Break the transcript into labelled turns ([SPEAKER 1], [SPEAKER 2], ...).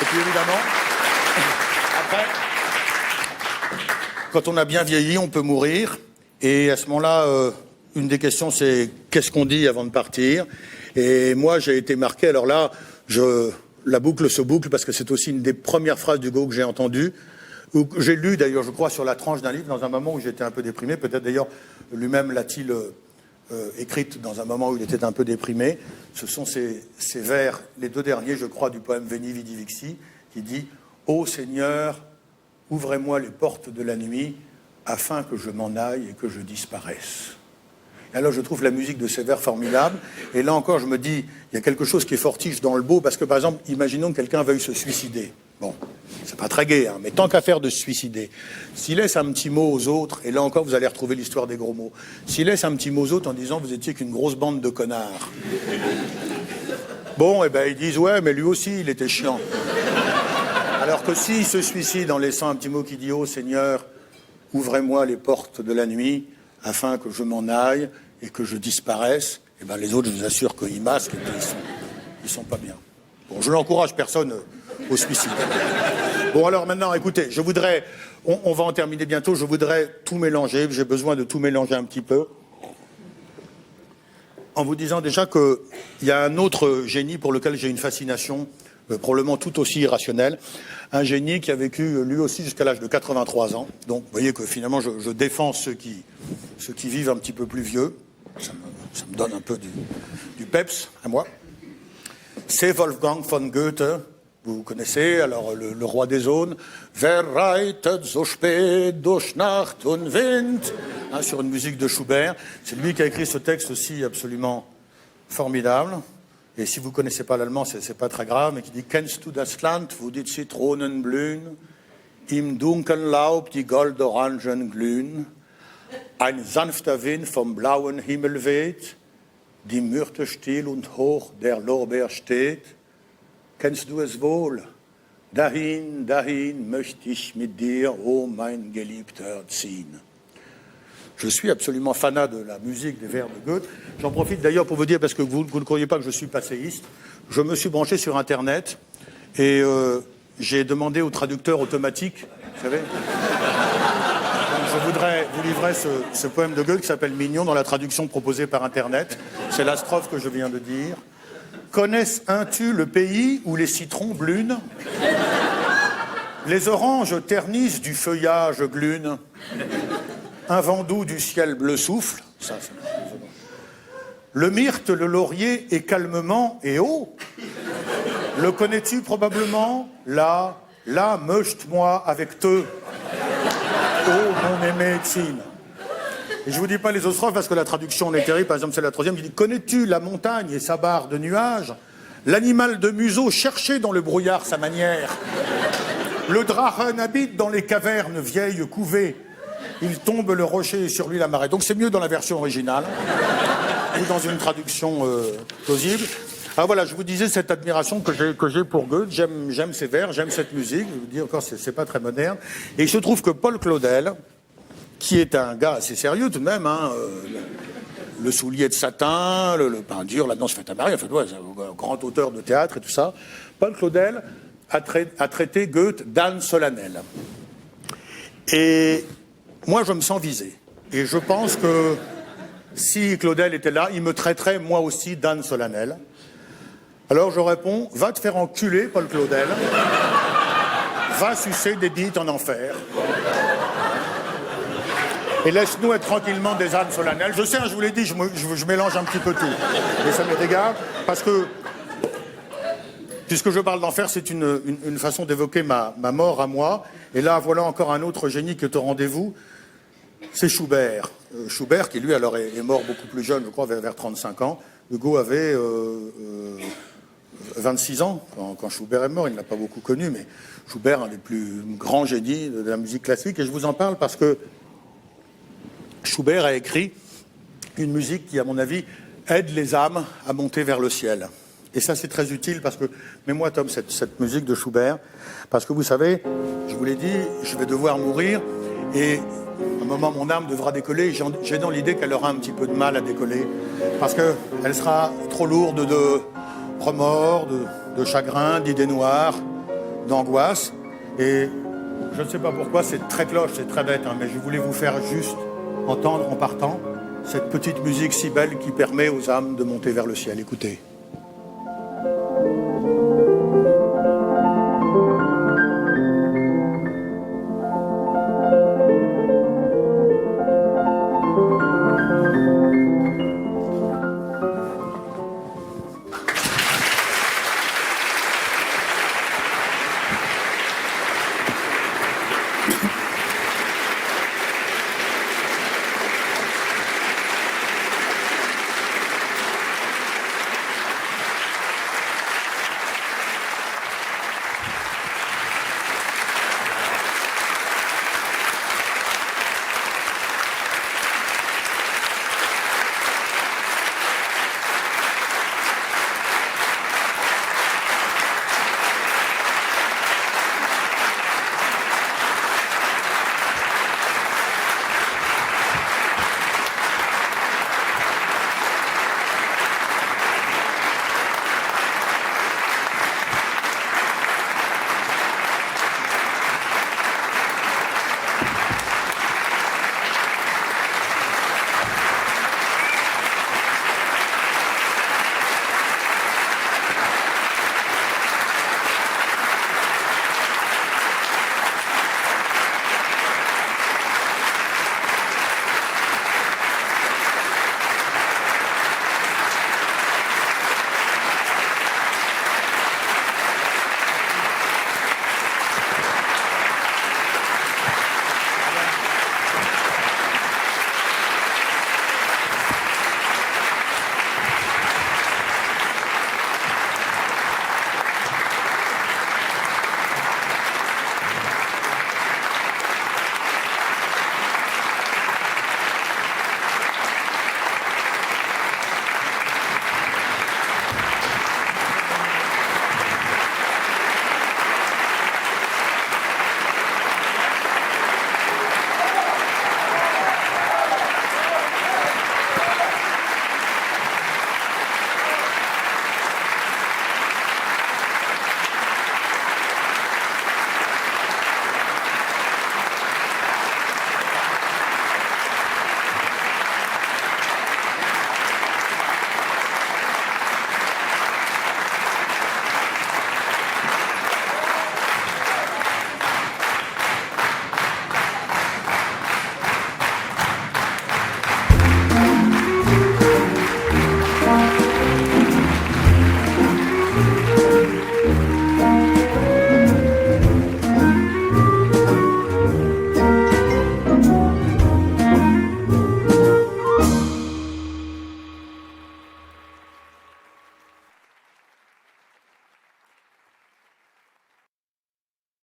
[SPEAKER 1] Et puis évidemment, après, quand on a bien vieilli, on peut mourir. Et à ce moment-là, une des questions, c'est qu'est-ce qu'on dit avant de partir? Et moi, j'ai été marqué. Alors là, la boucle se boucle parce que c'est aussi une des premières phrases d'Hugo que j'ai entendues. J'ai lu d'ailleurs, je crois, sur la tranche d'un livre dans un moment où j'étais un peu déprimé. Peut-être d'ailleurs lui-même l'a-t-il écrite dans un moment où il était un peu déprimé. Ce sont ces vers, les deux derniers, je crois, du poème Veni Vidi Vici, qui dit « Ô Seigneur, ouvrez-moi les portes de la nuit afin que je m'en aille et que je disparaisse. » Et alors je trouve la musique de ces vers formidable. Et là encore, je me dis, il y a quelque chose qui est fortiche dans le beau, parce que par exemple, imaginons que quelqu'un veuille se suicider. Bon, c'est pas très gai, hein, mais tant qu'à faire de se suicider, s'il laisse un petit mot aux autres, et là encore vous allez retrouver l'histoire des gros mots, s'il laisse un petit mot aux autres en disant vous étiez qu'une grosse bande de connards. Bon, eh ben ils disent ouais, mais lui aussi il était chiant. Alors que s'il se suicide en laissant un petit mot qui dit oh Seigneur, ouvrez-moi les portes de la nuit afin que je m'en aille et que je disparaisse, eh ben les autres je vous assure qu'ils masquent et ils sont pas bien. Bon, je n'encourage personne au suicide. Bon, alors maintenant, écoutez, je voudrais, on va en terminer bientôt, je voudrais tout mélanger, j'ai besoin de tout mélanger un petit peu, en vous disant déjà qu'il y a un autre génie pour lequel j'ai une fascination, probablement tout aussi irrationnelle, un génie qui a vécu lui aussi jusqu'à l'âge de 83 ans, donc vous voyez que finalement je défends ceux qui vivent un petit peu plus vieux, ça me donne un peu du peps à moi. C'est Wolfgang von Goethe, vous connaissez, alors le roi des zones, Wer reitet so spät durch Nacht und Wind, hein, sur une musique de Schubert. C'est lui qui a écrit ce texte aussi absolument formidable. Et si vous ne connaissez pas l'allemand, c'est pas très grave, mais qui dit Kennst du das Land, wo die Zitronen blühen, im dunkeln Laub die Goldorangen glühen, ein sanfter Wind vom blauen Himmel weht, die Myrte still und hoch der Lorbeer steht. Kennst du es wohl? Dahin, dahin möchte ich mit dir, oh mein Geliebter, ziehen. Je suis absolument fanat de la musique des vers de Goethe. J'en profite d'ailleurs pour vous dire, parce que vous ne croyez pas que je suis passéiste, je me suis branché sur Internet et j'ai demandé au traducteur automatique, vous savez. Donc, je voudrais vous livrer ce poème de Goethe qui s'appelle Mignon dans la traduction proposée par Internet. C'est la strophe que je viens de dire. Connaisses-tu le pays où les citrons blûnent? Les oranges ternissent du feuillage glune. Un vent doux du ciel bleu souffle. Ça, le myrte, le laurier est calmement et haut. Le connais-tu probablement? Là, möcht-moi avec te. Oh, mon aimé Tsine. Et je ne vous dis pas les autres strophes parce que la traduction est terrible. Par exemple, c'est la troisième qui dit « Connais-tu la montagne et sa barre de nuages? L'animal de museau cherchait dans le brouillard sa manière. Le drachen habite dans les cavernes vieilles couvées. Il tombe le rocher et sur lui la marée. » Donc c'est mieux dans la version originale ou dans une traduction plausible. Alors voilà, je vous disais cette admiration que j'ai pour Goethe. J'aime ses vers, j'aime cette musique. Je vous dis encore, c'est pas très moderne. Et il se trouve que Paul Claudel, qui est un gars assez sérieux tout de même, hein, le soulier de satin, le pain dur, la danse faite à Marie, en fait, ouais, c'est un grand auteur de théâtre et tout ça. Paul Claudel a traité Goethe d'âne solennel. Et moi, je me sens visé. Et je pense que si Claudel était là, il me traiterait moi aussi d'âne solennel. Alors je réponds, va te faire enculer, Paul Claudel. Va sucer des bites en enfer. Et laisse-nous être tranquillement des ânes solennels. Je sais, je vous l'ai dit, je mélange un petit peu tout. Et ça m'est égal, parce que, puisque je parle d'enfer, c'est une façon d'évoquer ma mort à moi. Et là, voilà encore un autre génie qui est au rendez-vous. C'est Schubert. Schubert, qui lui, alors, est mort beaucoup plus jeune, je crois, vers 35 ans. Hugo avait 26 ans quand Schubert est mort. Il ne l'a pas beaucoup connu, mais Schubert, un des plus grands génies de la musique classique. Et je vous en parle parce que Schubert a écrit une musique qui, à mon avis, aide les âmes à monter vers le ciel. Et ça, c'est très utile parce que, mets-moi, Tom, cette musique de Schubert, parce que vous savez, je vous l'ai dit, je vais devoir mourir, et à un moment, mon âme devra décoller. J'ai dans l'idée qu'elle aura un petit peu de mal à décoller, parce qu'elle sera trop lourde de remords, de chagrin, d'idées noires, d'angoisse. Et je ne sais pas pourquoi, c'est très cloche, c'est très bête, hein, mais je voulais vous faire juste entendre en partant cette petite musique si belle qui permet aux âmes de monter vers le ciel. Écoutez.